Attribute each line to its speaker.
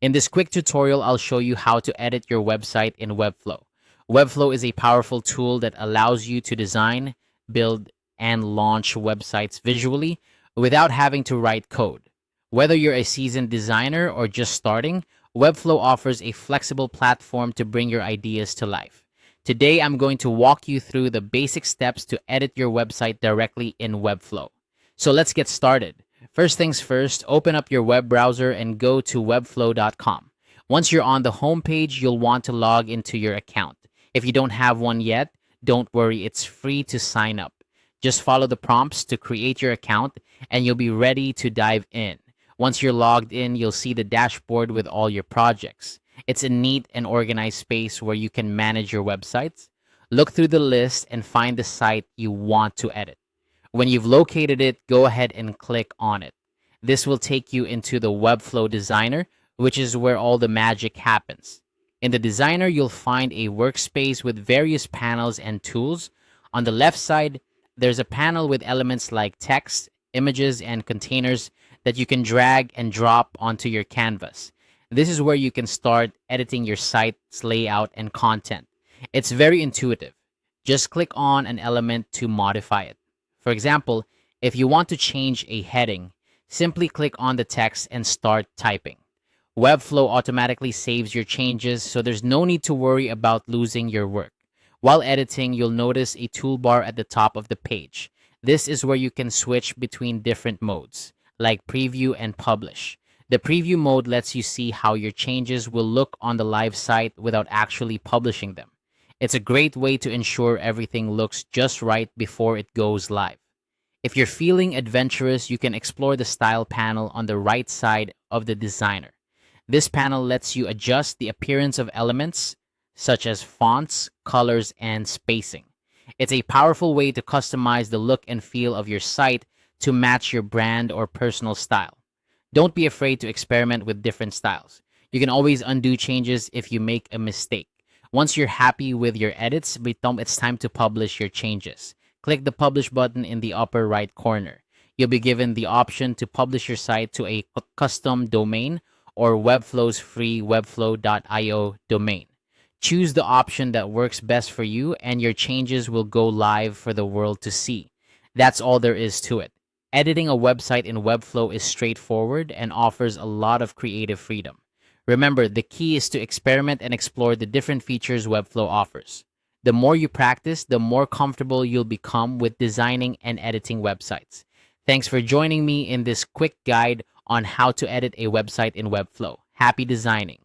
Speaker 1: In this quick tutorial, I'll show you how to edit your website in Webflow. Webflow is a powerful tool that allows you to design, build, and launch websites visually without having to write code. Whether you're a seasoned designer or just starting, Webflow offers a flexible platform to bring your ideas to life. Today, I'm going to walk you through the basic steps to edit your website directly in Webflow. So let's get started. First things first, open up your web browser and go to webflow.com. Once you're on the home page, you'll want to log into your account. If you don't have one yet, don't worry, it's free to sign up. Just follow the prompts to create your account and you'll be ready to dive in. Once you're logged in, you'll see the dashboard with all your projects. It's a neat and organized space where you can manage your websites. Look through the list and find the site you want to edit. When you've located it, go ahead and click on it. This will take you into the Webflow Designer, which is where all the magic happens. In the Designer, you'll find a workspace with various panels and tools. On the left side, there's a panel with elements like text, images, and containers that you can drag and drop onto your canvas. This is where you can start editing your site's layout and content. It's very intuitive. Just click on an element to modify it. For example, if you want to change a heading, simply click on the text and start typing. Webflow automatically saves your changes, so there's no need to worry about losing your work. While editing, you'll notice a toolbar at the top of the page. This is where you can switch between different modes, like preview and publish. The preview mode lets you see how your changes will look on the live site without actually publishing them. It's a great way to ensure everything looks just right before it goes live. If you're feeling adventurous, you can explore the style panel on the right side of the designer. This panel lets you adjust the appearance of elements such as fonts, colors, and spacing. It's a powerful way to customize the look and feel of your site to match your brand or personal style. Don't be afraid to experiment with different styles. You can always undo changes if you make a mistake. Once you're happy with your edits, it's time to publish your changes. Click the publish button in the upper right corner. You'll be given the option to publish your site to a custom domain or Webflow's free webflow.io domain. Choose the option that works best for you and your changes will go live for the world to see. That's all there is to it. Editing a website in Webflow is straightforward and offers a lot of creative freedom. Remember, the key is to experiment and explore the different features Webflow offers. The more you practice, the more comfortable you'll become with designing and editing websites. Thanks for joining me in this quick guide on how to edit a website in Webflow. Happy designing!